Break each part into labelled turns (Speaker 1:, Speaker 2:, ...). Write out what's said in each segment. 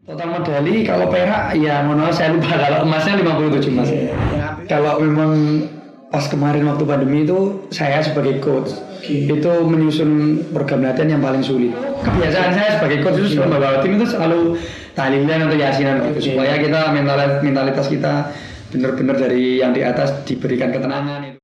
Speaker 1: Total medali kalau perak ya mohon maaf saya lupa, kalau emasnya 57 mas. Kalau memang pas kemarin waktu pandemi itu saya sebagai coach itu menyusun program latihan yang paling sulit. Kebiasaan saya sebagai coach itu sebelum membawa tim itu selalu tahlilan atau yasinan gitu, supaya kita mentalitas kita benar-benar dari yang di atas diberikan ketenangan itu.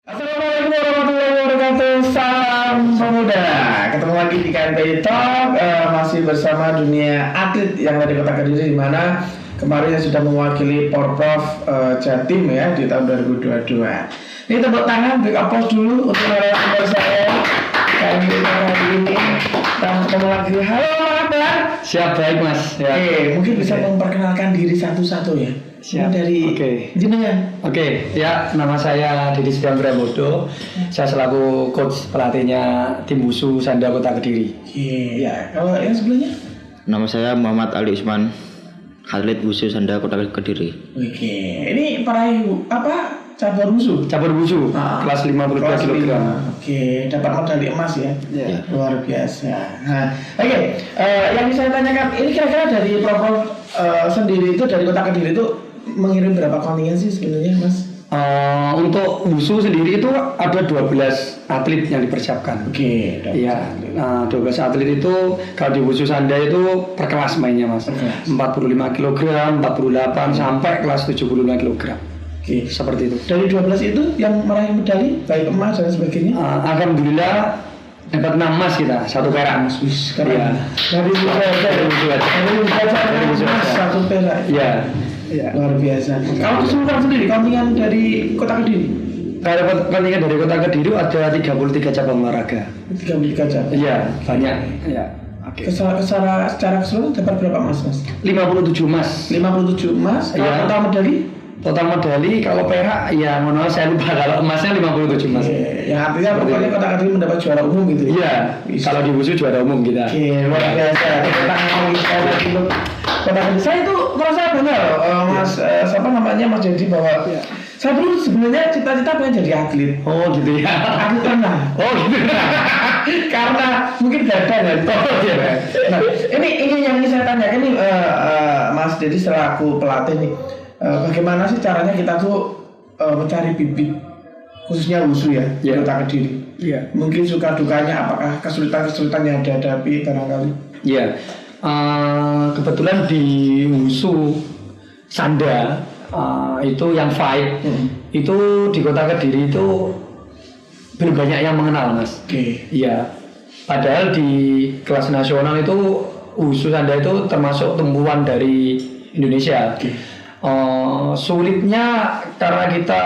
Speaker 1: Assalamualaikum warahmatullahi wabarakatuh. Salam pemuda. Ketemu lagi di KNPI Talk, masih bersama dunia atlet yang ada di Kota Kediri, di mana kemarin sudah mewakili Porprov Jatim ya di tahun 2022. Ini tepuk tangan, big applause dulu untuk narasumber saya kali ini. Dan ketemu lagi. Halo Bang. Siap, baik Mas. Ya. Mungkin bisa memperkenalkan diri satu-satu ya. Siap. Dari jenengan. Ya, nama saya Didi Setiawan Pramodo. Saya selaku coach pelatihnya tim Wusu Sanda Kota Kediri. Ya, kalau yang sebelumnya?
Speaker 2: Nama saya Muhammad Ali Usman, atlet Wusu Sanda Kota Kediri.
Speaker 1: Ini peraih apa? Cabur Wusu. Kelas 52 kg. Dapat medali emas ya. Luar biasa. Nah, yang saya tanyakan, ini kira-kira dari Porprov sendiri itu, dari Kota Kediri itu mengirim berapa kontingen sih sebenarnya Mas? Untuk Wusu sendiri itu ada 12 atlet yang dipersiapkan. Iya. Nah, 12 atlet itu kalau di Wusu Sanda itu per kelas mainnya Mas. 45 kg, 48 sampai kelas 75 kg. Seperti itu. Dari 12 itu yang meraih medali baik emas dan sebagainya? Alhamdulillah dapat 6 emas kita, 1 perak. Keren. Dari Wusu aja. 1 perak. Iya. Luar biasa. Kalau keseluruhan sendiri kontingen dari Kota Kediri? Kalau kontingen dari Kota Kediri ada 33 cabang olahraga. 33 cabang. Iya, banyak. Ya. Secara keseluruhan dapat berapa emas, Mas? 57 emas. 57 emas. Kalau total medali? Total medali kalau perak ya mohon maaf saya lupa, kalau emasnya 57 emas. Yang artinya pokoknya Kota Kediri mendapat juara umum gitu. Iya. Kalau di Wusu juara umum kita. Luar biasa. Kota Kediri. Saya itu merasa bangga loh, Mas Mas Dedi, bahwa saya dulu sebenarnya cita-cita pengen jadi atlet. Oh gitu ya. Atlet renang. Oh gitu. Karena mungkin gagal ya. Nah, ini yang ingin saya tanya ini Mas Dedi selaku pelatih nih. Bagaimana sih caranya kita tuh mencari bibit khususnya Wusu ya di Kota Kediri? Mungkin suka dukanya, apakah kesulitan yang dihadapi barangkali? Kebetulan di Wusu Sanda itu yang fight itu di Kota Kediri itu belum banyak yang mengenal Mas. Padahal di kelas nasional itu Wusu Sanda itu termasuk tumpuan dari Indonesia. Sulitnya karena kita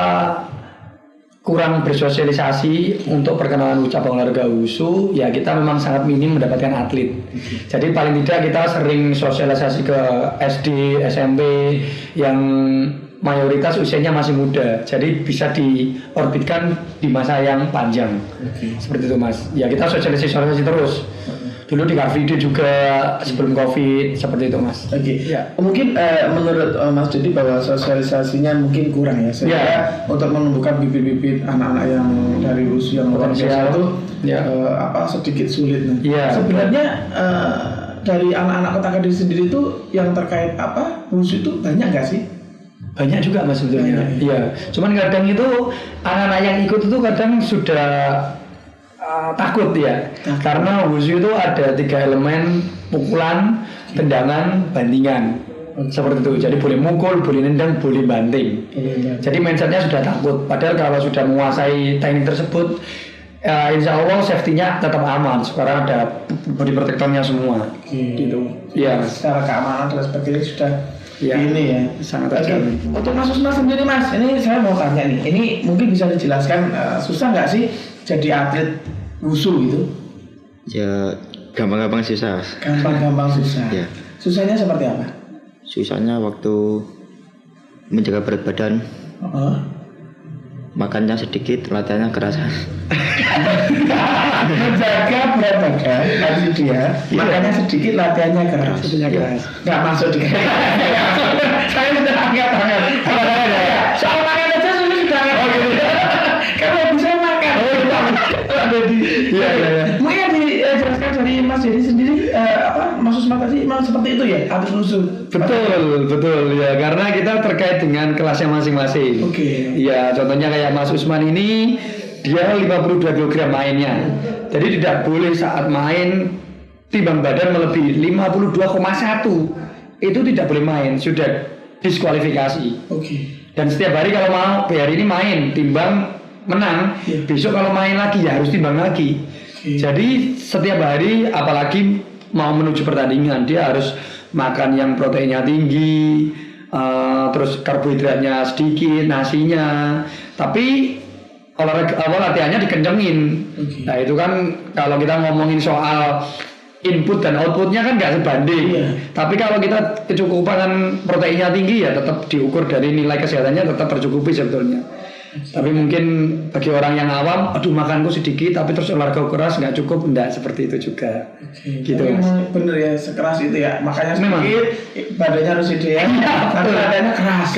Speaker 1: kurang bersosialisasi untuk perkenalan cabang olahraga Wusu, ya kita memang sangat minim mendapatkan atlet. Jadi paling tidak kita sering sosialisasi ke SD, SMP yang mayoritas usianya masih muda, jadi bisa diorbitkan di masa yang panjang. Seperti itu Mas. Ya kita sosialisasi terus. Dulu di Car Free Day juga sebelum Covid, seperti itu Mas. Mungkin menurut Mas Dedi bahwa sosialisasinya mungkin kurang ya, sehingga untuk menumbuhkan bibit-bibit anak-anak yang dari Wusu yang luar biasa itu sedikit sulit. Sebenarnya dari anak-anak Kota Kediri sendiri itu yang terkait Wusu itu banyak nggak sih? Banyak juga Mas sebetulnya. Cuman kadang itu anak-anak yang ikut itu kadang sudah takut ya, karena Wusu itu ada 3 elemen: pukulan, tendangan, bandingan. Seperti itu. Jadi boleh mukul, boleh nendang, boleh banting. Jadi mindsetnya sudah takut. Padahal kalau sudah menguasai teknik tersebut, insya Allah safety-nya tetap aman. Sekarang ada body protector-nya semua. Gitu. Secara keamanan dan sebagainya sudah ini ya sangat terjamin. Untuk Mas Usman sendiri Mas, ini saya mau tanya nih. Ini mungkin bisa dijelaskan susah nggak sih jadi atlet Wusu gitu?
Speaker 2: Ya gampang-gampang susah.
Speaker 1: Gampang-gampang susah. Susahnya seperti apa?
Speaker 2: Susahnya waktu menjaga berat badan. Makannya sedikit, latihannya keras.
Speaker 1: Menjaga berat badan, tadi dia makannya sedikit, latihannya keras. Nggak masuk di saya sudah angkat tangan. Soal makan aja sudah. Iya.
Speaker 3: Mungkin dijelaskan dari Mas Dedi sendiri Mas Usman tadi memang seperti itu ya, atlet wushu.
Speaker 1: Betul ya, karena kita terkait dengan kelasnya masing-masing.
Speaker 3: Oke.
Speaker 1: Ya, contohnya kayak Mas Usman ini dia 52 kg mainnya. Jadi tidak boleh saat main timbang badan melebihi 52,1. Itu tidak boleh main, sudah diskualifikasi.
Speaker 3: Oke.
Speaker 1: Dan setiap hari kalau mau hari ini main timbang menang, besok kalau main lagi ya harus timbang lagi. Jadi setiap hari apalagi mau menuju pertandingan dia harus makan yang proteinnya tinggi, terus karbohidratnya sedikit, nasinya. Tapi latihannya dikencengin. Nah itu kan kalau kita ngomongin soal input dan outputnya kan nggak sebanding. Tapi kalau kita kecukupan proteinnya tinggi ya tetap diukur dari nilai kesehatannya tetap tercukupi sebetulnya. Tapi mungkin bagi orang yang awam, aduh makanku sedikit tapi terus olahraga keras nggak cukup, enggak seperti itu juga. Gitu.
Speaker 3: Tapi memang bener ya, sekeras itu ya, makanya sedikit badannya harus ideal karena badannya keras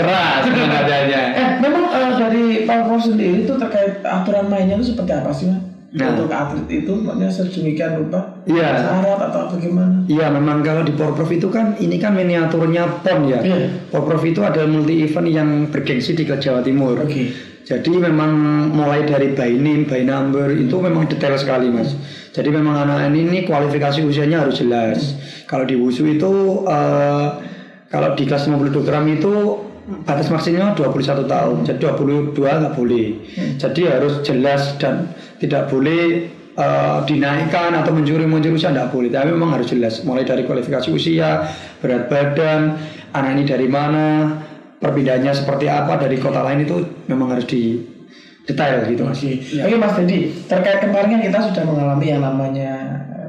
Speaker 1: badannya.
Speaker 3: Memang dari Pak Prof sendiri itu terkait aturan mainnya itu seperti apa sih Mas? Untuk atlet itu maksudnya sedemikian rupa syarat atau bagaimana?
Speaker 1: Iya, memang kalau di Porprov itu kan ini kan miniaturnya PON ya. Porprov itu ada multi event yang bergengsi di Jawa Timur. Jadi memang mulai dari by name, by number itu memang detail sekali Mas. Jadi memang anak ini kualifikasi usianya harus jelas. Kalau di wushu itu kalau di kelas 52 gram itu batas maksimalnya 21 tahun. Jadi 22 nggak boleh. Jadi harus jelas dan tidak boleh dinaikkan atau mencuri usia tidak boleh. Tapi memang harus jelas mulai dari kualifikasi usia, berat badan, anak ini dari mana, perpindahannya seperti apa dari kota lain, itu memang harus di detail gitu Mas.
Speaker 3: Oke Mas Dedi, terkait kemarin kan kita sudah mengalami yang namanya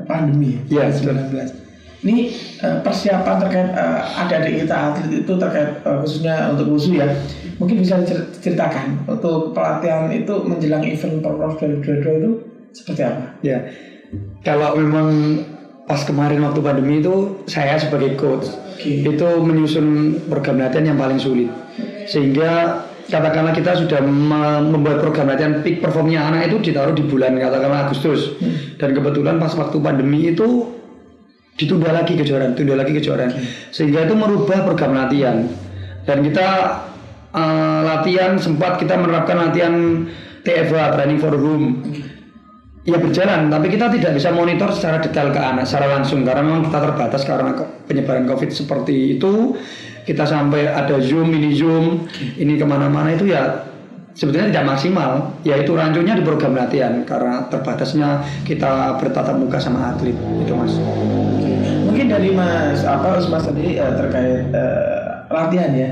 Speaker 3: pandemi ya, 19. Ini persiapan terkait adik-adik kita atlet itu terkait khususnya untuk wushu ya. Mungkin bisa diceritakan untuk pelatihan itu menjelang event Porprov 2022 itu seperti apa?
Speaker 1: Ya, kalau memang pas kemarin waktu pandemi itu saya sebagai coach itu menyusun program latihan yang paling sulit, sehingga katakanlah kita sudah membuat program latihan peak performnya anak itu ditaruh di bulan katakanlah Agustus, dan kebetulan pas waktu pandemi itu ditunda lagi kejuaraan, sehingga itu merubah program latihan, dan kita latihan sempat kita menerapkan latihan TFH, training for home. Ya berjalan, tapi kita tidak bisa monitor secara detail ke anak secara langsung karena memang kita terbatas karena penyebaran COVID seperti itu. Kita sampai ada Zoom, mini Zoom, ini kemana-mana itu ya sebetulnya tidak maksimal. Yaitu rancunya di program latihan karena terbatasnya kita bertatap muka sama atlet itu Mas.
Speaker 3: Mungkin dari Mas Usman tadi terkait latihan ya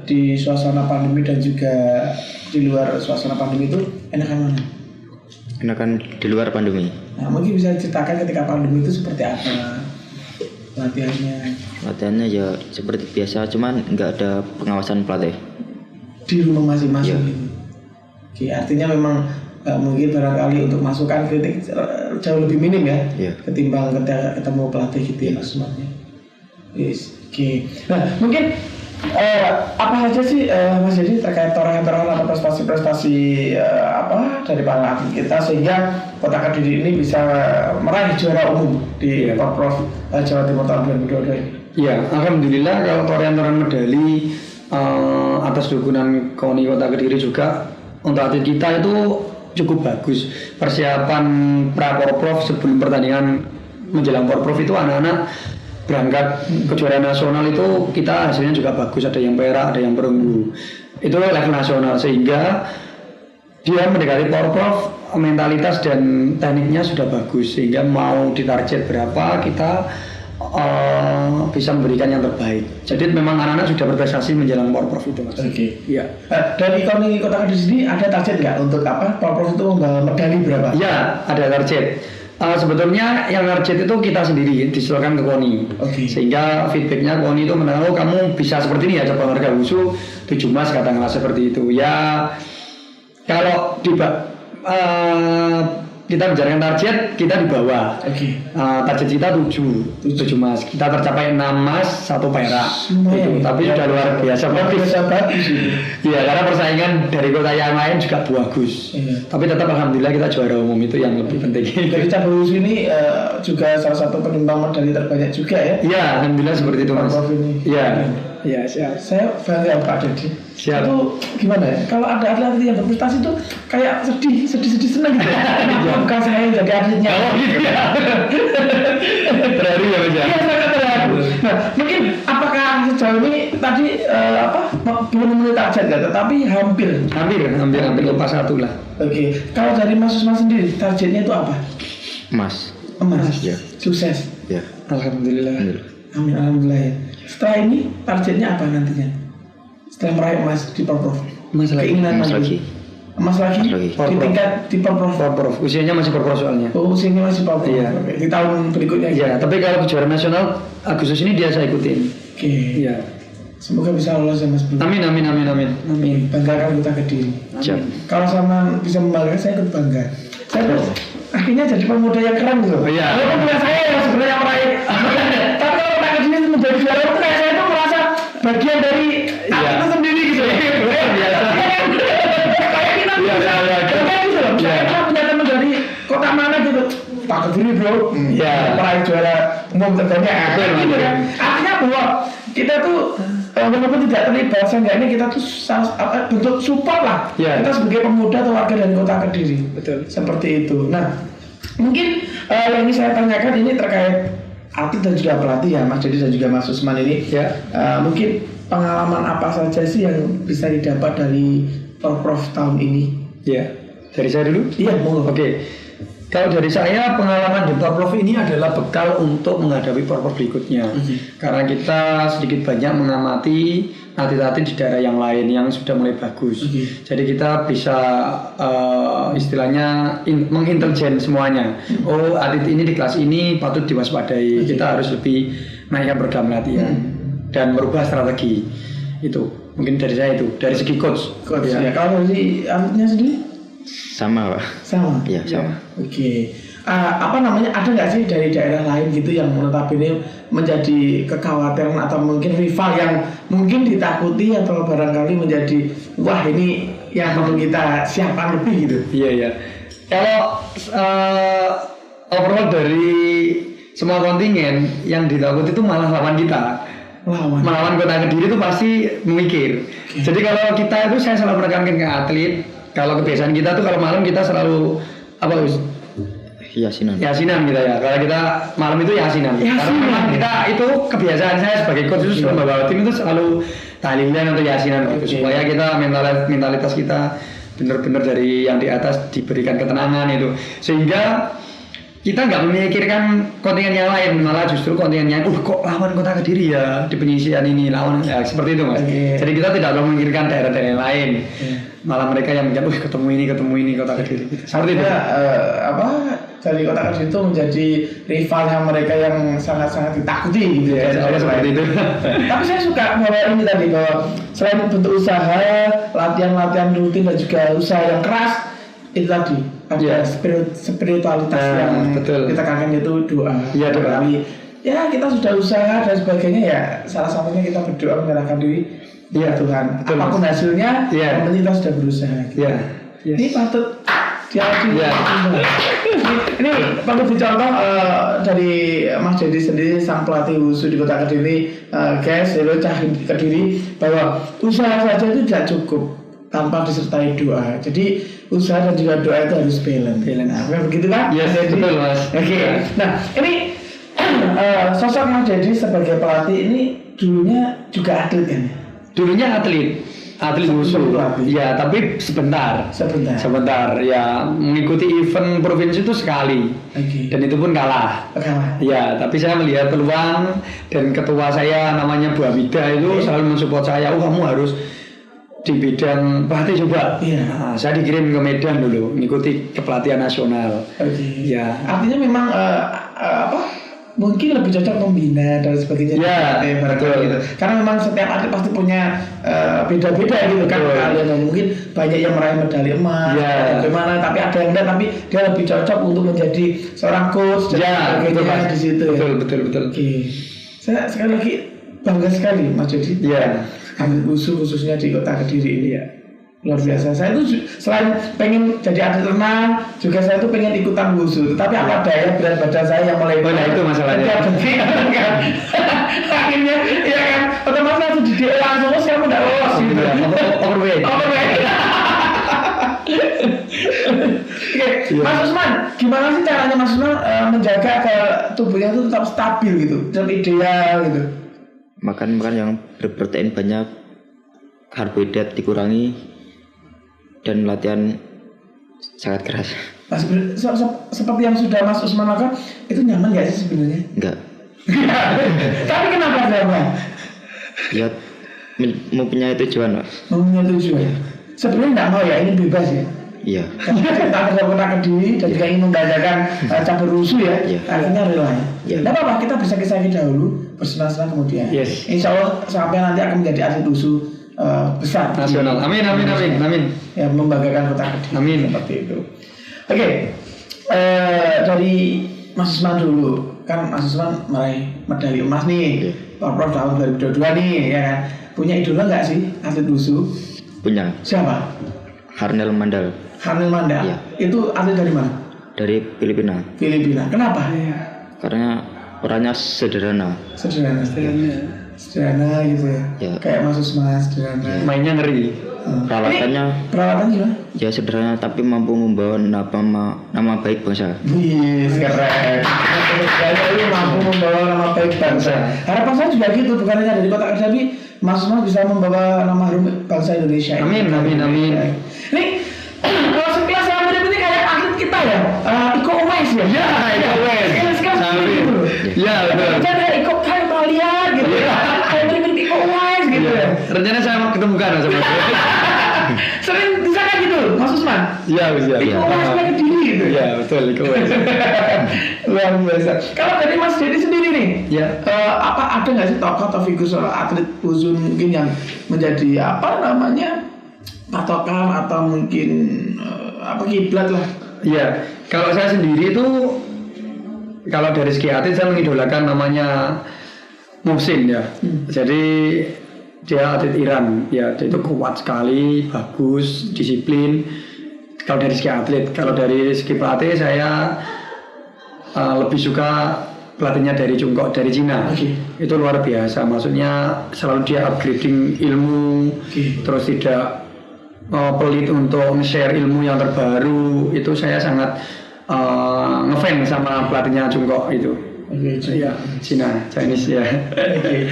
Speaker 3: di suasana pandemi dan juga di luar suasana pandemi itu enakan mana?
Speaker 2: Enakan di luar pandemi.
Speaker 3: Nah, mungkin bisa ceritakan ketika pandemi itu seperti apa latihannya?
Speaker 2: Latihannya ya seperti biasa, cuman nggak ada pengawasan pelatih.
Speaker 3: Di rumah masing-masing gitu. Oke, artinya memang mungkin barangkali untuk masukan kritik jauh lebih minim ya, ketimbang ketika ketemu pelatih gitu ya Mas Usman. Oke. Nah, mungkin apa saja sih Mas Dedi terkait torehan-torehan atau prestasi-prestasi dari para atlet kita sehingga Kota Kediri ini bisa meraih juara umum di Porprov Jawa Timur tahun 2022 ini?
Speaker 1: Iya, alhamdulillah kalau torehan-torehan medali atas dukungan KONI Kota Kediri juga untuk atlet kita itu cukup bagus. Persiapan pra-Porprov sebelum pertandingan menjelang Porprov itu anak-anak berangkat kejuaraan nasional itu kita hasilnya juga bagus, ada yang perak, ada yang perunggu. Itu level nasional sehingga dia mendekati Porprov, mentalitas dan tekniknya sudah bagus sehingga mau ditarget berapa kita bisa memberikan yang terbaik. Jadi memang anak-anak sudah berprestasi menjelang Porprov itu Mas. Iya.
Speaker 3: Dari KONI Kota Kediri sendiri ada target nggak untuk Porprov itu membawa medali berapa?
Speaker 1: Ya, ada target. Sebetulnya yang target itu kita sendiri disetorkan ke KONI, sehingga feedbacknya KONI itu menang, kamu bisa seperti ini ya, cabang olahraga wushu 7 emas katakanlah seperti itu ya. Kalau kita bicarakan target, kita di bawah.
Speaker 3: Oke.
Speaker 1: Target kita 7 emas. Kita tercapai 6 emas, 1 perak.
Speaker 3: Lumayan.
Speaker 1: Itu. Tapi sudah luar biasa.
Speaker 3: Bagus ini.
Speaker 1: Iya, karena persaingan dari kota yang lain juga bagus.
Speaker 3: Iya.
Speaker 1: Tapi tetap alhamdulillah kita juara umum, itu yang lebih penting.
Speaker 3: Jadi cabang wushu ini juga salah satu penyumbang medali terbanyak juga ya.
Speaker 1: Iya, alhamdulillah seperti itu, Mas.
Speaker 3: Prof ini.
Speaker 1: Iya. Iya, siap.
Speaker 3: Saya bangga Pak Dedi.
Speaker 1: Siap.
Speaker 3: Itu gimana ya? Kalau ada atlet yang berprestasi itu kayak sedih senang gitu. Bukan saya yang jadi atletnya.
Speaker 1: Oh gitu ya. Terharu ya, Mas.
Speaker 3: Iya, sangat terharu. Nah, mungkin apakah sejauh ini tadi belum memenuhi target ya, tetapi hampir.
Speaker 1: Hampir lepas 1 lah.
Speaker 3: Oke. Kalau dari Mas Usman sendiri, targetnya itu apa?
Speaker 2: Emas.
Speaker 3: Emas.
Speaker 2: Ya.
Speaker 3: Sukses.
Speaker 2: Ya.
Speaker 1: Alhamdulillah.
Speaker 3: Amin, alhamdulillah ya. Setelah ini targetnya apa nantinya? Setelah meraih emas di Porprov.
Speaker 1: Emas lagi.
Speaker 3: Keinginan
Speaker 2: Emas lagi.
Speaker 3: Emas lagi.
Speaker 2: Emas lagi.
Speaker 3: Di tingkat di Porprov.
Speaker 1: Prof, usianya masih Prof soalnya.
Speaker 3: Oh, usianya masih Porprov.
Speaker 1: Iya.
Speaker 3: Oke. Di tahun berikutnya.
Speaker 1: Iya, tapi kalau kejuaraan nasional Agustus ini dia saya ikutin.
Speaker 3: Oke.
Speaker 1: Iya.
Speaker 3: Semoga bisa lolos ya Mas Bro.
Speaker 1: Amin.
Speaker 3: Banggakan kita Kediri.
Speaker 2: Siap.
Speaker 3: Kalau sama bisa membanggakan, saya ikut bangga. Saya tuh akhirnya jadi pemuda yang keren gitu.
Speaker 1: Iya.
Speaker 3: Walaupun bukan saya yang sebenarnya yang meraih. Tapi kalau Kota Kediri itu menjadi juara itu kayak saya tuh merasa bagian dari itu sendiri gitu.
Speaker 1: Biasa.
Speaker 3: Kayak kita
Speaker 1: Iya,
Speaker 3: bisa
Speaker 1: iya, iya.
Speaker 3: kayak gitu loh.
Speaker 1: Iya.
Speaker 3: Kita punya teman dari kota mana gitu. Pak Kediri bro.
Speaker 1: Iya.
Speaker 3: Meraih juara umum terbanyak.
Speaker 1: Betul,
Speaker 3: Gitu
Speaker 1: betul.
Speaker 3: kan. Artinya bahwa kita tuh walaupun tidak terlibat, seenggaknya kita tuh bentuk support lah.
Speaker 1: Iya.
Speaker 3: Kita sebagai pemuda atau warga dari kota Kediri.
Speaker 1: Betul.
Speaker 3: Seperti itu. Nah, mungkin yang ini saya tanyakan ini terkait atlet dan juga pelatih ya, Mas Dedi dan juga Mas Usman ini.
Speaker 1: Ya.
Speaker 3: Mungkin pengalaman apa saja sih yang bisa didapat dari Porprov tahun ini?
Speaker 1: Iya. Dari saya dulu?
Speaker 3: Iya, monggo.
Speaker 1: Oke. Kalau dari saya pengalaman di Porprov ini adalah bekal untuk menghadapi Porprov berikutnya. Karena kita sedikit banyak mengamati atlet-atlet di daerah yang lain yang sudah mulai bagus. Jadi kita bisa istilahnya mengintelijen semuanya. Oh, atlet ini di kelas ini patut diwaspadai. Kita harus lebih naikkan program latihan dan merubah strategi. Itu mungkin dari saya itu, dari segi coach.
Speaker 3: Coach ya. Kalau dari atletnya sendiri?
Speaker 2: Sama, Pak.
Speaker 3: Sama.
Speaker 2: Iya, sama.
Speaker 3: Oke. Apa namanya? Ada nggak sih dari daerah lain gitu yang notabene menjadi kekhawatiran atau mungkin rival yang mungkin ditakuti atau barangkali menjadi wah ini yang perlu kita siapkan lebih gitu?
Speaker 1: Iya. Kalau overall dari semua kontingen yang ditakuti itu malah lawan kita. Melawan Kota Kediri itu pasti memikir. Jadi kalau kita itu saya selalu menekankan ke atlet. Kalau kebiasaan kita tuh kalau malam kita selalu apa Us?
Speaker 2: Yasinan
Speaker 1: Kita ya. Kalau kita malam itu yasinan. Karena memang kita itu kebiasaan saya sebagai coach itu membawa tim itu selalu tahlilan atau yasinan gitu supaya kita mentalitas kita benar-benar dari yang di atas diberikan ketenangan itu. Sehingga kita nggak memikirkan kontingen yang lain, malah justru kontingen yang kok lawan Kota Kediri ya di penyisian ini lawan ya seperti itu Mas. Jadi kita tidak perlu memikirkan daerah-daerah yang lain. Malah mereka yang mikir, ketemu ini Kota Kediri. Seperti itu.
Speaker 3: Dari Kota Kediri itu menjadi rivalnya mereka yang sangat-sangat ditakuti gitu ya.
Speaker 1: Seperti itu.
Speaker 3: Tapi saya suka bahwa ini tadi bahwa selain bentuk usaha, latihan rutin dan juga usaha yang keras itu tadi ada spiritualitas yang
Speaker 1: betul.
Speaker 3: Kita kangen itu doa.
Speaker 1: Iya, doa.
Speaker 3: Ya kita sudah usaha dan sebagainya ya salah satunya kita berdoa menyerahkan diri ya Tuhan.
Speaker 1: Betul,
Speaker 3: apapun hasilnya yang penting kita sudah berusaha gitu. Ini patut ini perlu dicontoh dari Mas Dedi sendiri sang pelatih wushu di Kota Kediri, guys, Kediri bahwa usaha saja itu tidak cukup tanpa disertai doa. Jadi usaha dan juga doa itu harus balance. Nah, begitu kan?
Speaker 1: Yes, betul Mas.
Speaker 3: Oke. Nah ini sosok Mas Dedi sebagai pelatih ini dulunya juga atlet kan?
Speaker 1: Dulunya atlet wushu. Ya, tapi sebentar. Ya, mengikuti event provinsi itu sekali. Dan itu pun kalah. Ya, tapi saya melihat peluang dan ketua saya namanya Bu Hamida itu selalu mensupport saya. Kamu harus di bidang pelatih coba. Nah, saya dikirim ke Medan dulu, mengikuti kepelatihan nasional. Ya.
Speaker 3: Artinya memang mungkin lebih cocok membina dan sebagainya.
Speaker 1: Ya, betul.
Speaker 3: Gitu. Karena memang setiap atlet pasti punya beda-beda gitu kan.
Speaker 1: Betul.
Speaker 3: Kalian mungkin banyak yang meraih medali emas,
Speaker 1: Ya.
Speaker 3: bagaimana, tapi ada yang enggak, tapi dia lebih cocok untuk menjadi seorang coach dan
Speaker 1: Ya, betul,
Speaker 3: sebagainya
Speaker 1: Mas.
Speaker 3: di situ.
Speaker 1: Betul.
Speaker 3: Oke. Saya sekali lagi bangga sekali Mas Jody.
Speaker 1: Ya.
Speaker 3: Atlet wushu khususnya di Kota Kediri ini ya. Luar biasa. Saya tuh selain pengen jadi atlet renang, juga saya tuh pengen ikutan wushu. Tapi apa daya berat badan saya yang mulai.
Speaker 1: Oh, nah itu masalahnya.
Speaker 3: Akhirnya, ya kan, otomatis langsung di DO langsung, kamu nggak lolos gitu.
Speaker 1: Overweight.
Speaker 3: Oke, Mas Usman, gimana sih caranya Mas Usman menjaga ke tubuhnya itu tetap stabil gitu, tetap ideal gitu?
Speaker 2: Makan yang berprotein banyak, karbohidrat dikurangi, dan latihan sangat keras.
Speaker 3: Mas, seperti yang sudah Mas Usman lakukan, itu nyaman nggak sih sebenarnya?
Speaker 2: Enggak.
Speaker 3: Tapi kenapa nyaman?
Speaker 2: Ya mempunyai tujuan, Mas.
Speaker 3: Mempunyai tujuan. Sebenarnya nggak mau ya, ini bebas ya.
Speaker 2: Iya.
Speaker 3: Karena kita kerja Kota Kediri dan juga ingin membahagiakan cabur wushu ya,
Speaker 2: Iya.
Speaker 3: akhirnya rela ya.
Speaker 2: Iya.
Speaker 3: Tidak apa-apa, kita bersakit-sakit dahulu, bersenang-senang kemudian.
Speaker 1: Yes.
Speaker 3: Insya Allah sampai nanti akan menjadi atlet wushu besar
Speaker 1: Nasional. Amin.
Speaker 3: ya, membanggakan Kota Kediri.
Speaker 1: Amin.
Speaker 3: Seperti itu. Oke, dari Mas Usman dulu, kan Mas Usman meraih medali emas nih, Prof tahun 2022 nih, ya kan. Punya idola nggak sih atlet wushu?
Speaker 2: Punya.
Speaker 3: Siapa?
Speaker 2: Harnel Mandal
Speaker 3: Harnel Manda.
Speaker 2: Iya.
Speaker 3: Itu atlet dari mana?
Speaker 2: dari Filipina.
Speaker 3: Filipina. Kenapa?
Speaker 2: Karena orangnya sederhana.
Speaker 3: Sederhana gitu ya.
Speaker 2: Ya.
Speaker 3: Kayak Mas Usman sederhana.
Speaker 1: Mainnya ngeri.
Speaker 2: Peralatannya
Speaker 3: Ini peralatannya gimana?
Speaker 2: ya sederhana tapi mampu membawa nama baik bangsa.
Speaker 3: Wih, keren. Ini mampu membawa nama baik bangsa. Harapan saya juga gitu, bukan hanya dari Kota Kediri, Mas Usman bisa membawa nama harum bangsa Indonesia.
Speaker 1: Amin.
Speaker 3: Nih, kalau sekelas yang mirip ini kayak atlet kita ya, Iko Uwais ya.
Speaker 1: Ya, Iko Uwais.
Speaker 3: Sekelas gitu.
Speaker 1: Ya, betul.
Speaker 3: Jadi Iko kayak Malia gitu. Kayak mirip Iko Uwais gitu ya.
Speaker 1: Rencana saya mau ketemukan sama dia.
Speaker 3: Sering disangka gitu, Mas Usman.
Speaker 1: Iya.
Speaker 3: Iko Uwais kayak Kediri gitu.
Speaker 1: Iya, betul. Iko Uwais.
Speaker 3: Luar biasa. Kalau dari Mas Dedi sendiri nih,
Speaker 1: Ya.
Speaker 3: apa ada nggak sih tokoh atau figur seorang atlet wushu mungkin yang menjadi patokan atau mungkin kiblat lah?
Speaker 1: Iya, kalau saya sendiri itu kalau dari segi atlet saya mengidolakan namanya Muhsin ya. Jadi dia atlet Iran ya, dia itu kuat sekali, bagus, disiplin. Kalau dari segi atlet, kalau dari segi pelatih saya lebih suka pelatihnya dari Chungkok dari Cina.
Speaker 3: Oke.
Speaker 1: Itu luar biasa, maksudnya selalu dia upgrading ilmu, terus tidak pelit untuk share ilmu yang terbaru. Itu saya sangat ngefans sama pelatihnya Chungkok itu.
Speaker 3: Oke,
Speaker 1: Ya, Cina, Chinese ya.
Speaker 3: Oke.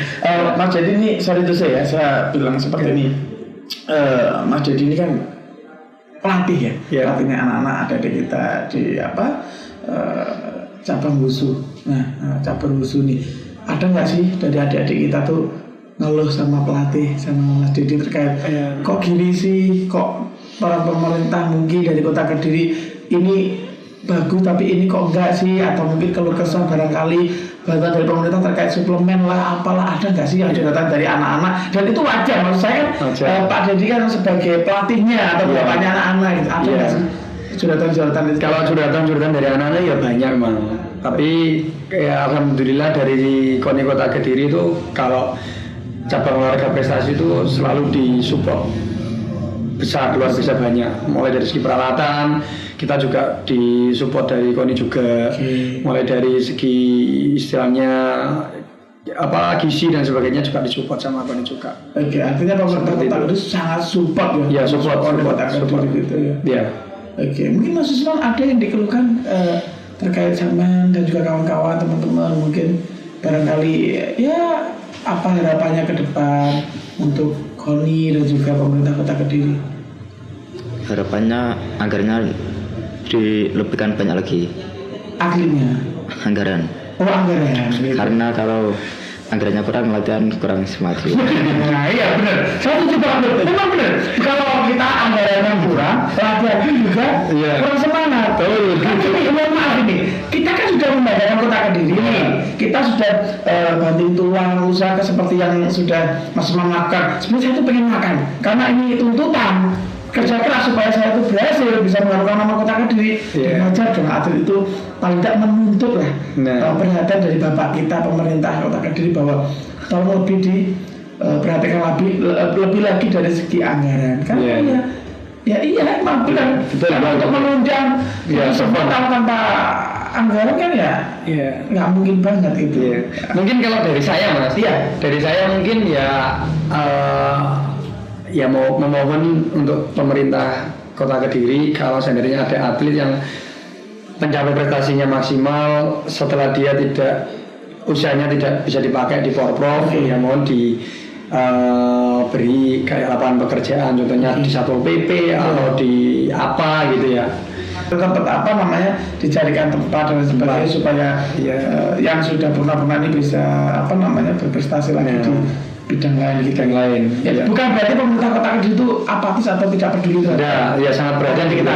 Speaker 3: Mas Dedi ini, sorry itu saya bilang seperti ini. Mas Dedi ini kan pelatih ya,
Speaker 1: Ya.
Speaker 3: pelatihnya anak-anak adik kita di cabang wushu. Nah, cabang wushu nih, ada nggak sih dari adik-adik kita tuh ngeluh sama pelatih, sama Mas Dedi terkait kok gini sih, kok para pemerintah mungkin dari Kota Kediri ini bagus tapi ini kok enggak sih, atau mungkin keluh kesah barangkali bantuan dari pemerintah terkait suplemen lah apalah, ada nggak sih yang datang dari anak-anak? Dan itu wajar, maksud saya kan Pak Dedi kan sebagai pelatihnya atau bapaknya anak-anak gitu. Ada nggak sih curhatan-curhatan itu?
Speaker 1: Kalau curhatan ya banyak memang. Tapi ya alhamdulillah dari KONI Kota Kediri itu kalau cabang olahraga prestasi itu selalu disupport besar, luar biasa banyak. Mulai dari segi peralatan, kita juga disupport dari KONI juga. Mulai dari segi istilahnya gizi dan sebagainya juga disupport sama KONI juga.
Speaker 3: Oke, artinya pemerintah Kota Kediri sangat support ya.
Speaker 1: Ya, support
Speaker 3: Kota Kediri gitu ya.
Speaker 1: Ya.
Speaker 3: Oke, mungkin Mas Usman ada yang dikeluhkan terkait Salman dan juga kawan-kawan teman-teman, mungkin barangkali ya apa harapannya ke depan untuk KONI dan juga pemerintah Kota Kediri?
Speaker 2: Harapannya anggarannya dilebihkan banyak lagi.
Speaker 3: Akhirnya
Speaker 2: Anggaran.
Speaker 3: anggaran gitu.
Speaker 2: Karena kalau anggarannya kurang, latihan kurang semangat.
Speaker 3: Nah iya benar, saya setuju banget. Memang benar, kalau kita anggarannya kurang, latihan pun juga kurang semangat. Mohon maaf ini, kita kan sudah membanggakan Kota Kediri nih. sudah banting tulang usaha seperti yang sudah Mas Imam lakukan. Sebenarnya saya tuh pengen makan karena ini tuntutan kerja keras supaya saya itu berhasil bisa mengharumkan nama Kota Kediri. Wajar dong atlet itu paling tidak menuntut lah perhatian dari bapak kita pemerintah Kota Kediri bahwa tolong lebih perhatikan lebih lagi dari segi anggaran kan iya emang benar untuk menunjang semua tanpa anggaran kan nggak mungkin banget itu.
Speaker 1: Mungkin kalau dari saya Mas, dari saya mungkin ya mau memohon untuk pemerintah Kota Kediri kalau seandainya ada atlet yang mencapai prestasinya maksimal setelah dia usianya tidak bisa dipakai di Porprov, ya mohon beri kayak lapangan pekerjaan, contohnya di Satpol PP atau di apa gitu ya.
Speaker 3: Tempat apa namanya dicarikan tempat dan sebagainya supaya yang sudah pernah ini bisa berprestasi lagi di bidang lain. Bukan berarti pemerintah Kota Kediri itu apatis atau tidak peduli terhadap.
Speaker 1: Ya sangat perhatian kita.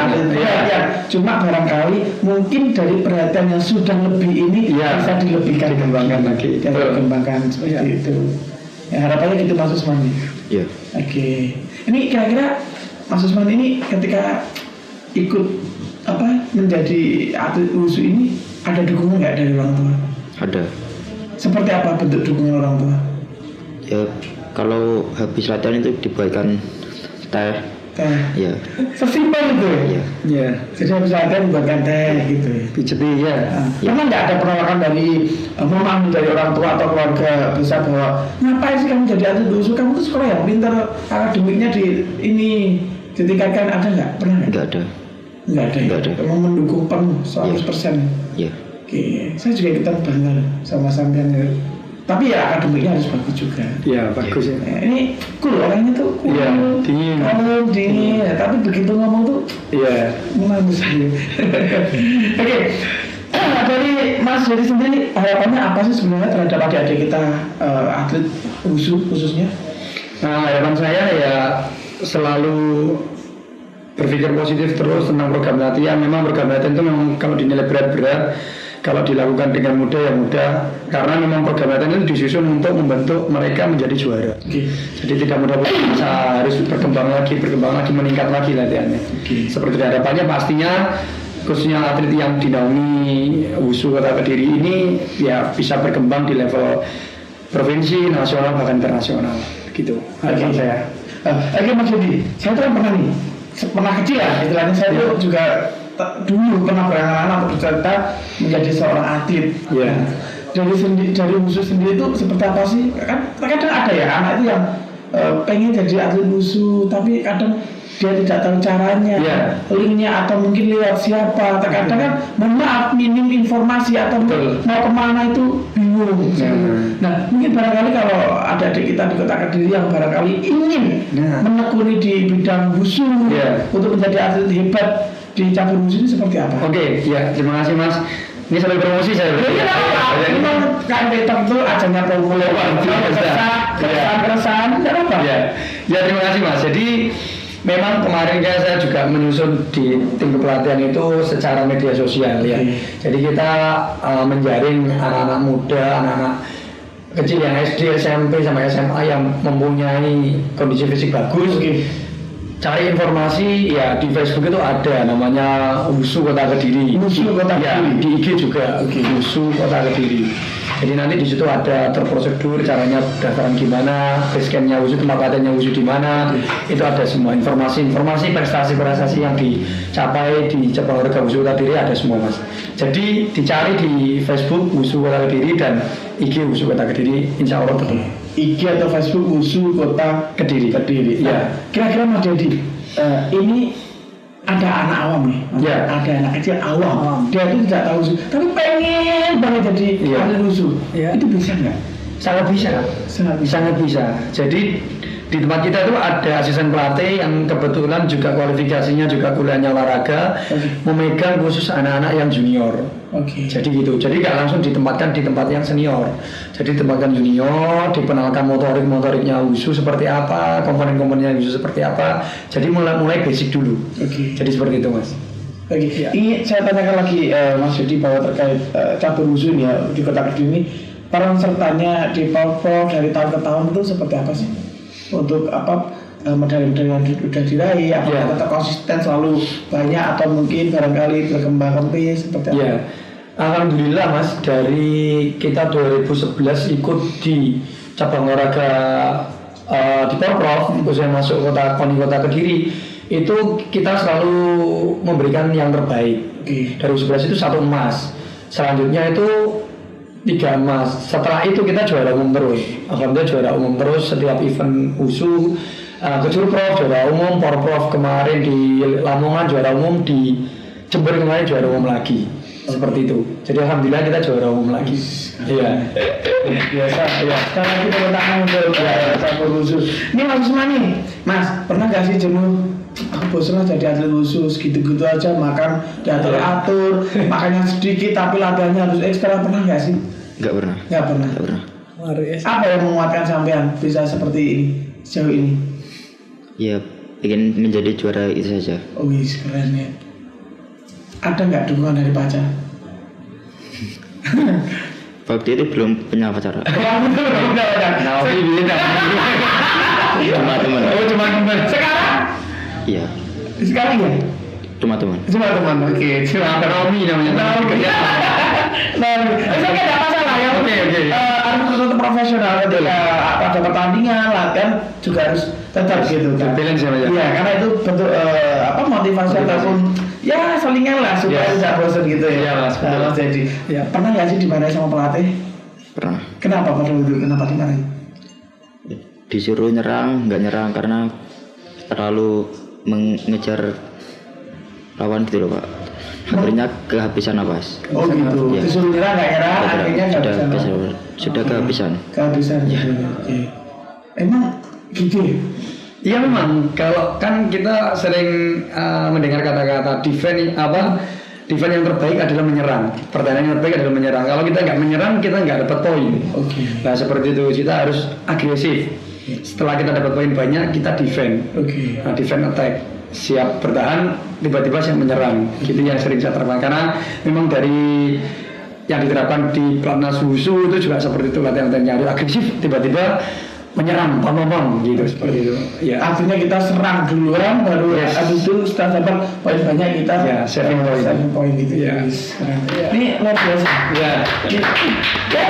Speaker 3: Cuma barangkali mungkin dari perhatian yang sudah lebih ini bisa dikembangkan lagi. Dikembangkan seperti itu. Ya, harapannya gitu Mas Usman.
Speaker 2: Iya.
Speaker 3: Oke. Ini kira-kira Mas Usman ini ketika ikut menjadi atlet wushu ini ada dukungan nggak dari orang tua?
Speaker 2: Ada.
Speaker 3: Seperti apa bentuk dukungan orang tua?
Speaker 2: Ya kalau habis latihan itu dibuatkan teh. Ya.
Speaker 3: Sesimpel itu.
Speaker 2: Iya.
Speaker 3: Jadi habis latihan dibuatkan teh gitu.
Speaker 1: Pijeti ya.
Speaker 3: Karena nggak ada penolakan dari mama dari orang tua atau keluarga besar bahwa ngapain sih kamu jadi atlet wushu? Kamu tuh sekolah yang pintar, akademiknya ditingkatkan, ada nggak? Pernah nggak?
Speaker 2: Nggak ada.
Speaker 3: Kamu mendukung penuh 100%.
Speaker 2: Iya.
Speaker 3: Oke, saya juga ikutan bangga sama sampean ya. Tapi ya akademiknya harus bagus juga.
Speaker 1: Iya bagus ya.
Speaker 3: Ini cool, orangnya tuh cool.
Speaker 1: Iya, dingin.
Speaker 3: Tapi begitu ngomong tuh mengganggu saya. Oke. Dari Mas Jadi sendiri harapannya apa sih sebenarnya terhadap adik-adik kita atlet wushu khususnya?
Speaker 1: Nah, harapan saya ya selalu berpikir positif terus tentang program latihan. Memang program latihan itu memang kalau dinilai berat, kalau dilakukan dengan mudah ya mudah, karena memang program latihan itu disusun untuk membentuk mereka menjadi juara. Jadi tidak mudah bisa harus berkembang lagi, meningkat lagi latihannya. Seperti harapannya pastinya khususnya atlet yang dinaungi wushu Kota Kediri ini ya bisa berkembang di level provinsi, nasional bahkan internasional gitu. Harapan saya.
Speaker 3: Oke Mas Yudi, saya tuh pernah kecil ya, istilahnya saya tuh juga dulu pernah berangan-angan untuk bercerita menjadi seorang atlet. Dari wushu sendiri itu seperti apa sih? Kan kadang ada ya anak itu yang pengen jadi atlet wushu tapi kadang dia tidak tahu caranya, linknya atau mungkin lewat siapa. Terkadang kan mohon maaf minim informasi atau mau kemana itu bingung. Nah mungkin barangkali kalau ada adik kita di Kota Kediri yang barangkali ingin menekuni di bidang wushu untuk menjadi atlet hebat di cabur wushu ini seperti apa?
Speaker 1: Oke, terima kasih Mas. Ini sambil promosi saya.
Speaker 3: Memang kan betok itu acaranya promo keresahan, tidak apa?
Speaker 1: Ya terima kasih Mas. Jadi memang kemarin saya juga menyusun di tim kepelatihan itu secara media sosial ya. Jadi kita menjaring anak-anak muda, anak-anak kecil yang SD, SMP sampai SMA yang mempunyai kondisi fisik bagus. Cari informasi ya di Facebook itu ada namanya Wushu Kota Kediri.
Speaker 3: Wushu Kota Kediri.
Speaker 1: Di IG juga Wushu Kota Kediri. Jadi nanti di situ ada terprosedur caranya daftaran gimana, basecampnya Wushu, tempat latihannya Wushu di mana. Itu ada semua informasi prestasi yang dicapai di cabang olahraga Wushu Kota Kediri ada semua Mas. Jadi dicari di Facebook Wushu Kota Kediri dan IG Wushu Kota Kediri, insya Allah ketemu.
Speaker 3: IG atau Facebook Wushu Kota
Speaker 1: Kediri.
Speaker 3: Ya. Kira-kira Mas Dedi, ini ada anak awam nih, ada anak kecil awam. Dia itu tidak tahu wushu, tapi pengen banget jadi atlet wushu. Itu bisa nggak?
Speaker 1: Sangat bisa. Jadi di tempat kita itu ada asisten pelatih yang kebetulan juga kualifikasinya juga kuliahnya olahraga, memegang khusus anak-anak yang junior. Jadi gitu. Jadi nggak langsung ditempatkan di tempat yang senior. Jadi tempatkan junior, dikenalkan motoriknya wushu seperti apa, komponen-komponennya wushu seperti apa. Jadi mulai basic dulu. Jadi seperti itu Mas.
Speaker 3: Ini saya tanyakan lagi Mas Yudi bahwa terkait cabur wushu ini ya di Kota Kediri ini peran sertanya di Porprov dari tahun ke tahun itu seperti apa sih? Untuk medali-medali yang sudah diraih, apakah tetap konsisten selalu banyak atau mungkin barangkali berkembang kempis seperti apa?
Speaker 1: Ya, alhamdulillah Mas, dari kita 2011 ikut di cabang olahraga di Porprov, khususnya masuk kota Kediri, itu kita selalu memberikan yang terbaik. Dari 11 itu 1 emas, selanjutnya itu 3 emas. Setelah itu kita juara umum terus. Alhamdulillah juara umum terus setiap event WUSU. Kejurprov juara umum, Porprov kemarin di Lamongan juara umum, di Jember kemarin juara umum lagi. Seperti itu. Jadi alhamdulillah kita juara umum lagi. Iya.
Speaker 3: Biasa. Ya. Sekarang kita bertangan untuk cabur WUSU. Ini Mas Usman nih, Mas pernah gak sih jenuh? Aku bosan lah jadi atlet WUSU, gitu-gitu aja makan diatur-atur, makannya sedikit tapi latihannya harus ekstra, pernah gak sih?
Speaker 2: Nggak pernah.
Speaker 3: Apa yang menguatkan sampean bisa seperti ini sejauh ini?
Speaker 2: Ya, ingin menjadi juara itu saja.
Speaker 3: Oh wis, keren ya. Ada nggak dukungan dari pacar?
Speaker 2: Waktu itu belum punya pacar. Cuma teman.
Speaker 3: Oh cuma teman. Sekarang?
Speaker 2: Iya.
Speaker 3: Sekarang ya?
Speaker 2: Cuma teman.
Speaker 3: Cuma teman. Oke. Cuma Romi namanya. Nah, itu kan ada masalah ya. Oke. Harus tetap profesional ketika ada pertandingan, latihan juga harus tetap gitu kan.
Speaker 1: Balance ya.
Speaker 3: Iya, karena itu bentuk motivasi ataupun ya selingan lah supaya tidak bosan gitu ya.
Speaker 1: Iya Mas.
Speaker 3: Nah, jadi pernah nggak sih dimarahin sama pelatih?
Speaker 2: Pernah.
Speaker 3: Kenapa pada itu? Kenapa dimarahin?
Speaker 2: Disuruh nyerang, nggak nyerang karena terlalu mengejar lawan gitu loh Pak. Akhirnya kehabisan napas.
Speaker 3: Oh gitu.
Speaker 2: Ya.
Speaker 3: Disuruh nyerang nggak nyerang, akhirnya
Speaker 2: sudah kehabisan.
Speaker 3: Kehabisan. Ya. Oke. Emang gitu ya?
Speaker 1: Iya memang, kalau kan kita sering mendengar kata-kata defense yang terbaik adalah menyerang. Pertahanan yang terbaik adalah menyerang. Kalau kita nggak menyerang, kita nggak dapat poin.
Speaker 3: Oke.
Speaker 1: Nah seperti itu, kita harus agresif. Setelah kita dapat poin banyak, kita defend.
Speaker 3: Oke.
Speaker 1: Nah, defend attack, siap bertahan, tiba-tiba siap menyerang. Gitu yang sering saya terapkan. Karena memang dari yang diterapkan di pelatnas WUSU itu juga seperti itu, latihan-latihannya harus agresif, tiba-tiba menyerang, pam gitu seperti itu. Ya.
Speaker 3: Artinya kita serang duluan, baru habis itu setelah dapat poin banyak kita
Speaker 1: saving
Speaker 3: point gitu.
Speaker 1: Ya.
Speaker 3: Ini luar biasa.
Speaker 1: Ya.
Speaker 3: Ya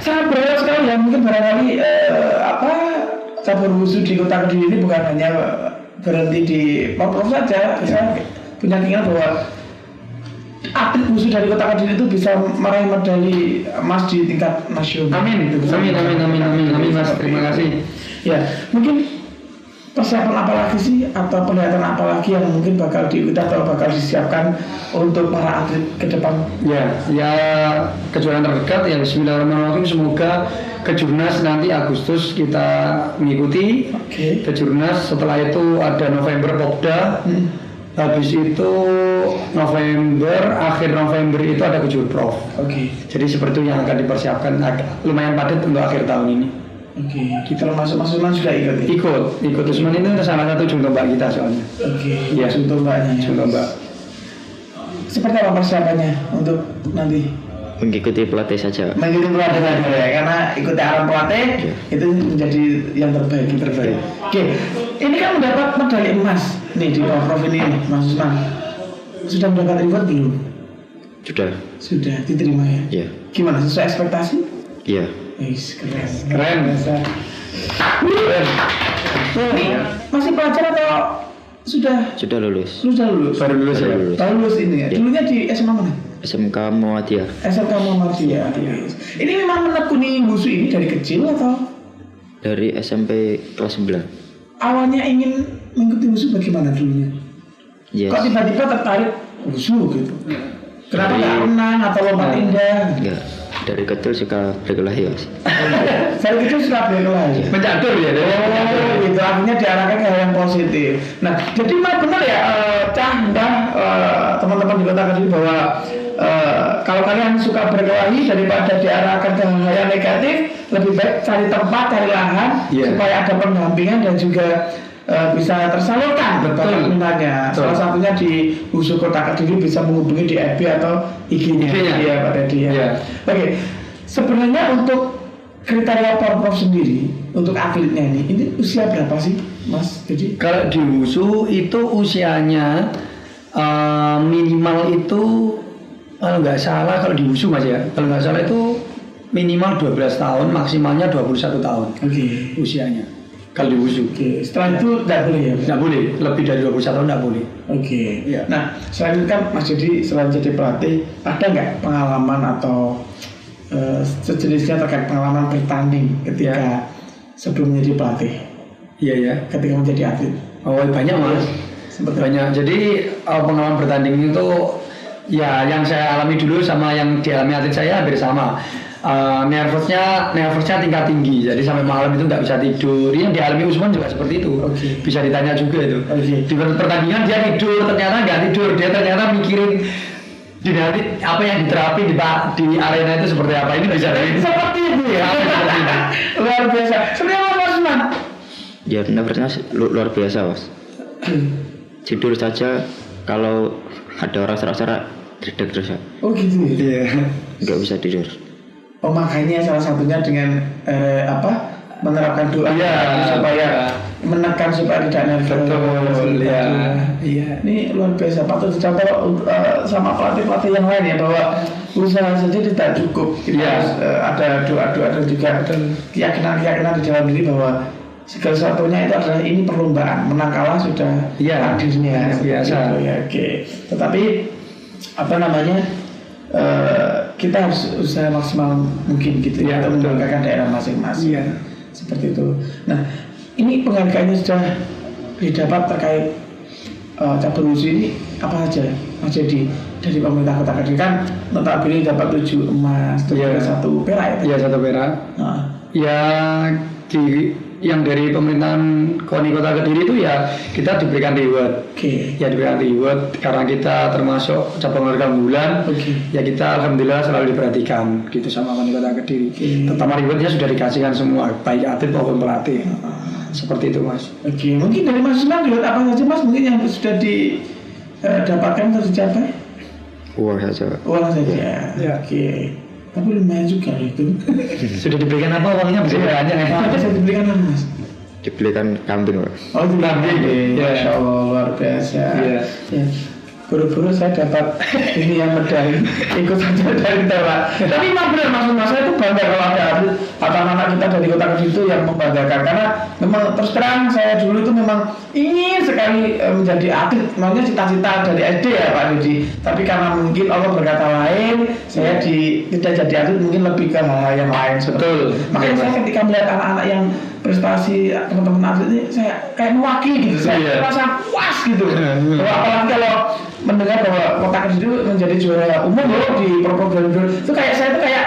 Speaker 3: saya berharap sekali ya, mungkin barangkali cabur WUSU di Kota Kediri ini bukan hanya berhenti di Porprov saja. Saya punya keinginan bahwa atlet WUSU dari Kota Kediri itu bisa meraih medali emas di tingkat nasional.
Speaker 1: Amin Mas, terima kasih.
Speaker 3: Ya, mungkin persiapan apa lagi sih atau penglihatan apa lagi yang mungkin bakal diikuti atau bakal disiapkan untuk para atlet ke depan?
Speaker 1: Ya kejuaraan terdekat ya bismillahirrahmanirrahim, semoga Kejurnas nanti Agustus kita mengikuti.
Speaker 3: Oke.
Speaker 1: Kejurnas, setelah itu ada November Popda. Habis itu akhir November itu ada Kejurprov.
Speaker 3: Oke.
Speaker 1: Jadi seperti itu yang akan dipersiapkan, lumayan padat untuk akhir tahun ini.
Speaker 3: Oke. Kita masuk Mas Usman sudah ikut ya?
Speaker 1: Ikut Usman itu salah satu jumtombak kita soalnya.
Speaker 3: Oke.
Speaker 1: Ya.
Speaker 3: Jumtombaknya.
Speaker 1: Jumtombak.
Speaker 3: Seperti apa persiapannya untuk nanti?
Speaker 2: Mengikuti pelatih saja.
Speaker 3: Mengikuti pelatih saja ya, karena ikuti arahan pelatih itu menjadi yang terbaik. Oke. Ini kan mendapat medali emas nih di Porprov ini, Mas Usman. Sudah mendapat reward belum? Sudah diterima ya?
Speaker 2: Iya.
Speaker 3: Gimana, sesuai ekspektasi?
Speaker 2: Iya.
Speaker 3: Keren. Ini masih pelajar atau sudah
Speaker 2: lulus?
Speaker 1: Baru lulus ya?
Speaker 3: Baru lulus ini ya? Dulunya di SMA mana?
Speaker 2: SMK Muhammadiyah.
Speaker 3: SMK Muhammadiyah. Ini memang menekuni WUSU ini dari kecil atau?
Speaker 2: Dari SMP kelas 9.
Speaker 3: Awalnya ingin mengikuti WUSU bagaimana dulunya?
Speaker 2: Yes.
Speaker 3: Kok tiba-tiba tertarik WUSU gitu? Kenapa nggak renang atau lompat indah?
Speaker 2: Enggak. Dari kecil suka berkelahi Mas.
Speaker 3: Saya kecil suka berkelahi.
Speaker 1: Mencatur ya?
Speaker 3: Oh gitu, akhirnya diarahkan ke hal yang positif. Nah, jadi memang benar ya, teman-teman di Kota Kediri bahwa kalau kalian suka berkelahi daripada diarahkan ke hal yang negatif, lebih baik cari tempat, cari lahan supaya ada pendampingan dan juga bisa tersalurkan bakat minatnya. Salah satunya di WUSU Kota Kediri bisa menghubungi di FB atau IG-nya ya pada dia. Oke. sebenarnya untuk kriteria Porprov sendiri untuk atletnya ini usia berapa sih, Mas? Jadi
Speaker 1: Kalau di wushu itu usianya minimal itu kalau nggak salah, kalau di wushu Mas ya, kalau nggak salah itu minimal 12 tahun, maksimalnya 21 tahun
Speaker 3: oke.
Speaker 1: usianya. Kalau di wushu.
Speaker 3: Oke, setelah itu tidak boleh ya?
Speaker 1: Nggak boleh, lebih dari 21 tahun nggak boleh.
Speaker 3: Oke.
Speaker 1: Iya.
Speaker 3: Nah, selain itu kan Mas Dedi selain jadi pelatih, ada nggak pengalaman atau sejenisnya terkait pengalaman bertanding ketika sebelum menjadi pelatih,
Speaker 1: Iya ya.
Speaker 3: ketika menjadi atlet?
Speaker 1: Oh banyak Mas.
Speaker 3: Sempat
Speaker 1: Banyak. Jadi pengalaman bertanding itu ya yang saya alami dulu sama yang dialami atlet saya hampir sama. Nervousnya tingkat tinggi, jadi sampai malam itu nggak bisa tidur. Yang dialami Usman juga seperti itu.
Speaker 3: Oke.
Speaker 1: Bisa ditanya juga itu.
Speaker 3: Oke.
Speaker 1: Di pertandingan dia tidur, ternyata nggak tidur. Dia ternyata mikirin di nanti apa yang diterapin di arena itu seperti apa. Ini bisa dari
Speaker 3: seperti itu ya.
Speaker 1: seperti itu.
Speaker 3: Luar biasa. Sebenarnya Mas Usman.
Speaker 2: Ya nervousnya luar biasa Mas. Tidur saja kalau ada orang serak-serak dredeg terus ya.
Speaker 3: Oh gitu ya.
Speaker 1: Iya.
Speaker 2: Nggak bisa tidur.
Speaker 3: Oh makanya salah satunya dengan menerapkan doa supaya menekan supaya tidak nervous.
Speaker 1: Betul. Ya. Iya.
Speaker 3: Ini luar biasa, patut dicontoh sama pelatih-pelatih yang lain ya, bahwa usaha saja tidak cukup. Kita harus ada doa-doa dan juga keyakinan-keyakinan di dalam diri bahwa segala sesuatunya itu adalah ini perlombaan, menang kalah sudah takdirnya.
Speaker 1: Biasa.
Speaker 3: Gitu, ya, oke. Tetapi apa namanya? Kita harus usaha maksimal mungkin gitu ya, untuk membanggakan daerah masing-masing.
Speaker 1: Iya.
Speaker 3: Seperti itu. Nah, ini penghargaannya sudah didapat terkait cabang wushu ini apa saja, Mas Dedi, dari pemerintah Kota Kediri? Kan notabene dapat 7 emas, dan 1 perak ya?
Speaker 1: Iya 1 perak.
Speaker 3: Nah.
Speaker 1: Ya yang dari pemerintahan KONI Kota Kediri itu ya kita diberikan reward.
Speaker 3: Oke.
Speaker 1: Ya diberikan reward karena kita termasuk cabang olahraga unggulan. Ya kita alhamdulillah selalu diperhatikan gitu sama KONI Kota Kediri. Terutama rewardnya sudah dikasihkan semua, baik atlet maupun pelatih. Seperti itu Mas.
Speaker 3: Oke, mungkin dari Mas Usman reward apa saja Mas mungkin yang sudah didapatkan atau dicapai?
Speaker 2: Uang saja.
Speaker 3: Uang saja.
Speaker 1: Ya.
Speaker 3: Oke. Tapi lumayan juga itu.
Speaker 1: Sudah diberikan apa uangnya bisa aja ya.
Speaker 3: Apa sudah diberikan apa Mas?
Speaker 2: Dibelikan kambing Pak.
Speaker 3: Oh itu kambing.
Speaker 1: Ya.
Speaker 3: Masya Allah luar biasa.
Speaker 1: Iya.
Speaker 3: Ya. Buru-buru saya dapat ini yang medali, ikut saja dari kita Pak. Tapi memang benar Mas, saya itu bangga kalau ada atlet atau anak-anak kita dari Kota Kediri itu yang membanggakan, karena memang terus terang saya dulu itu memang ingin sekali menjadi atlet, makanya cita-cita dari SD ya Pak Dedi. Tapi karena mungkin Allah berkata lain, saya tidak jadi atlet, mungkin lebih ke hal yang lain.
Speaker 1: Betul.
Speaker 3: Makanya saya ketika melihat anak-anak yang prestasi teman-teman atlet ini, saya kayak mewakili gitu, saya merasa puas gitu. Apalagi kalau mendengar bahwa Kota Kediri itu menjadi juara umum loh di Porprov 2022, itu kayak saya itu kayak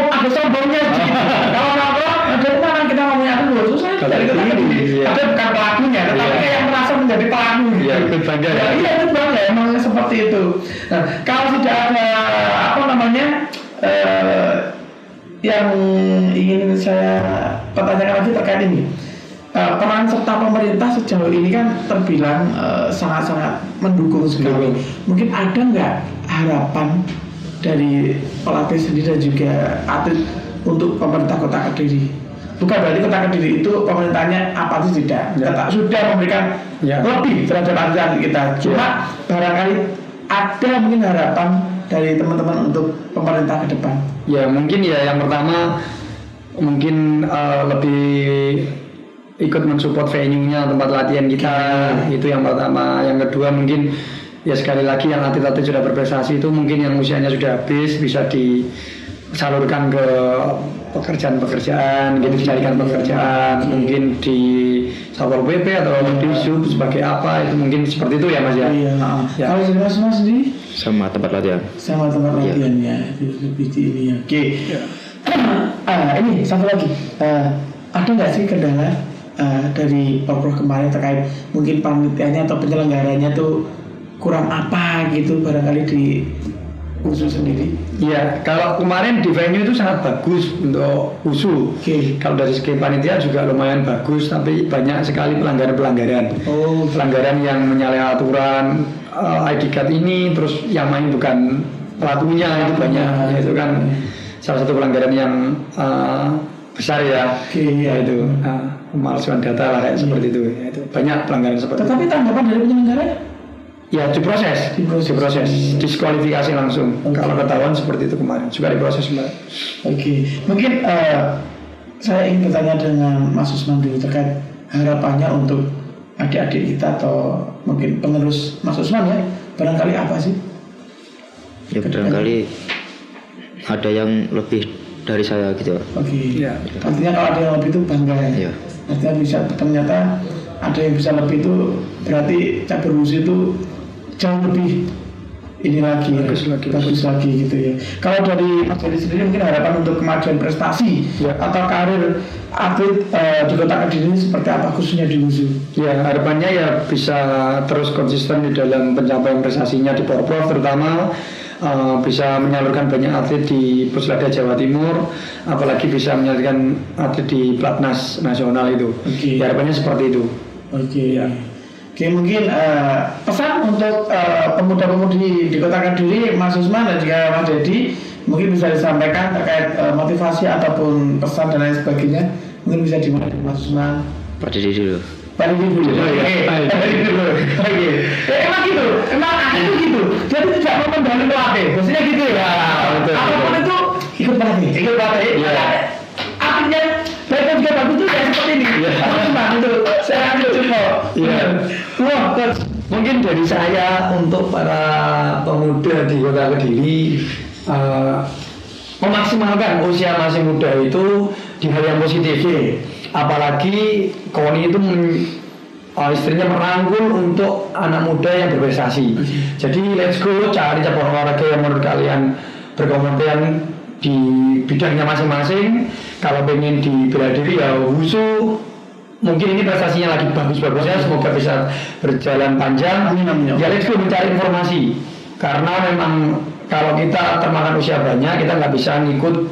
Speaker 3: ada sombongnya gitu. Kalau nongkrong dari mana kita ngomongnya itu loh, saya dari Kota Kediri, ada bukan pelakunya, tetapi kayak merasa menjadi pelaku gitu.
Speaker 1: Iya, ikut bangga ya.
Speaker 3: Iya itu bangga, emang seperti itu. Nah kalau tidak ada apa namanya yang ingin saya pertanyakan lagi terkait ini, peran serta pemerintah sejauh ini kan terbilang sangat-sangat mendukung sekali. Mungkin ada nggak harapan dari pelatih sendiri dan juga atlet untuk pemerintah Kota Kediri? Bukan berarti Kota Kediri itu pemerintahnya apatis, tidak. Tetap sudah memberikan lebih terhadap atlet kita. Cuma barangkali ada mungkin harapan dari teman-teman untuk pemerintah ke depan.
Speaker 1: Ya mungkin ya yang pertama mungkin lebih ikut mensupport venue-nya, tempat latihan kita, itu yang pertama. Yang kedua mungkin ya sekali lagi yang atlet-atlet sudah berprestasi itu mungkin yang usianya sudah habis bisa disalurkan ke pekerjaan-pekerjaan, gitu, dicarikan pekerjaan, mungkin di Satpol PP atau di Sub sebagai apa, itu mungkin seperti itu ya Mas ya.
Speaker 3: Iya.
Speaker 1: Ya.
Speaker 3: Kalau dari Mas sendiri?
Speaker 2: Sama tempat latihan.
Speaker 3: Sama tempat latihan ya, lebih di ini ya. Oke. Ini satu lagi, ada nggak sih kendala dari Porprov kemarin terkait mungkin panitianya atau penyelenggaranya tuh kurang apa gitu barangkali di wushu sendiri?
Speaker 1: Iya, kalau kemarin di venue itu sangat bagus untuk wushu. Kalau dari segi panitia juga lumayan bagus, tapi banyak sekali pelanggaran-pelanggaran. Pelanggaran yang menyalahi aturan, ID card ini, terus yang main bukan pelatihnya itu banyak. Ya, itu kan salah satu pelanggaran yang besar ya.
Speaker 3: Oke, iya.
Speaker 1: Yaitu pemalsuan data lah kayak seperti itu. Itu banyak pelanggaran seperti itu.
Speaker 3: Tetapi tanggapan dari penyelenggara?
Speaker 1: Ya diproses, diskualifikasi langsung. Kalau ketahuan seperti itu kemarin juga diproses Mbak.
Speaker 3: Oke, mungkin saya ingin bertanya dengan Mas Usman dulu terkait harapannya untuk adik-adik kita atau mungkin penerus Mas Usman ya, barangkali apa sih?
Speaker 2: Ya barangkali ada yang lebih dari saya gitu.
Speaker 3: Oke.
Speaker 1: Ya.
Speaker 3: Artinya kalau ada yang lebih itu bangga ya.
Speaker 2: Iya.
Speaker 3: Artinya bisa ternyata ada yang bisa lebih itu berarti cabur wusu itu jauh lebih ini lagi bagus lagi gitu ya. Kalau dari Mas Jadi sendiri mungkin harapan untuk kemajuan prestasi atau karir atlet di Kota Kediri ini seperti apa khususnya di wusu?
Speaker 1: Ya harapannya ya bisa terus konsisten di dalam pencapaian prestasinya di Porprov, terutama bisa menyalurkan banyak atlet di Puslada Jawa Timur, apalagi bisa menyalurkan atlet di Platnas nasional itu. Ya, harapannya seperti itu.
Speaker 3: Oke. Oke, mungkin pesan untuk pemuda-pemudi di Kota Kediri, Mas Usman dan juga Mas Dedi, mungkin bisa disampaikan terkait motivasi ataupun pesan dan lain sebagainya. Mungkin bisa dimulai dari Mas Usman.
Speaker 2: Pak Didi dulu.
Speaker 3: Pak Didi dulu. Oke. Emang gitu. Emang itu gitu. Dia tuh tidak mau mendalami pelatih. Maksudnya gitu ya. Apapun itu ikut pelatih. Ikut pelatih. Artinya mereka juga bagus tuh kayak seperti ini. Mas Usman itu saya ambil contoh. Wah, coach.
Speaker 1: Mungkin dari saya untuk para pemuda di Kota Kediri, memaksimalkan usia masih muda itu di hal yang positif. Apalagi Koni itu istrinya merangkul untuk anak muda yang berprestasi. Jadi let's go, cari cabang olahraga yang menurut kalian berkompeten di bidangnya masing-masing. Kalau pengen di bela diri ya wusu. Mungkin ini prestasinya lagi bagus-bagusnya, semoga bisa berjalan panjang.
Speaker 3: Amin.
Speaker 1: Ya let's go mencari informasi. Karena memang kalau kita termakan usia banyak, kita nggak bisa ngikut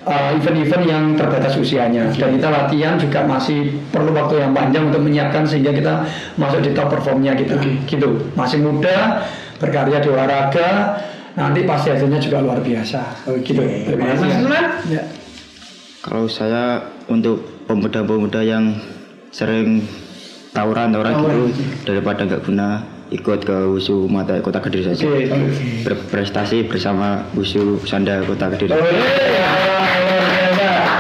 Speaker 1: event-event yang terbatas usianya. Dan kita latihan juga masih perlu waktu yang panjang untuk menyiapkan sehingga kita masuk di top performnya gitu. Gitu. Masih muda, berkarya di olahraga, nanti pasti hasilnya juga luar biasa. Gitu. Terima kasih. Ya.
Speaker 2: Kalau saya untuk pemuda-pemuda yang sering tawuran gitu daripada nggak guna, ikut ke wusu mata Kota Kediri saja. Berprestasi bersama wusu Sanda Kota Kediri.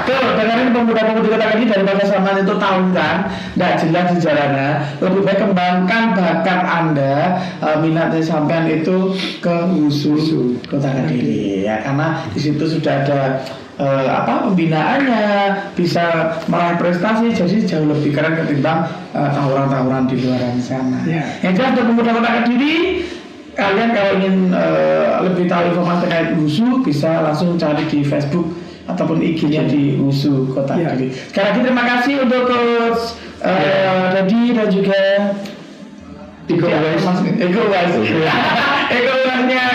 Speaker 3: Tuh, dengerin pemuda-pemudi Kota Kediri daripada sama itu tahun kan, nggak jelas sejarahnya. Lebih baik kembangkan bakat Anda, minatnya sampean itu ke wusu Kota Kediri ya, karena di situ sudah ada pembinaannya, bisa meraih prestasi, jadi jauh lebih keren ketimbang tawuran-tawuran di luar sana. Yang jelas untuk pemuda Kota Kediri, kalian kalau ingin lebih tahu informasi terkait wusu bisa langsung cari di Facebook ataupun IG-nya di wusu Kota Kediri. Sekali lagi terima kasih untuk Coach Dedi dan juga Ego Wise-nya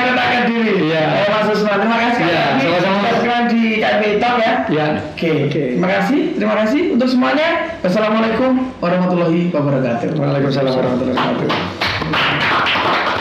Speaker 3: Kota Kediri. Mas Usman, terima kasih. Sama-sama di KMI Talk ya. Oke. Terima kasih untuk semuanya. Wassalamualaikum warahmatullahi wabarakatuh.
Speaker 1: Waalaikumsalam warahmatullahi wabarakatuh.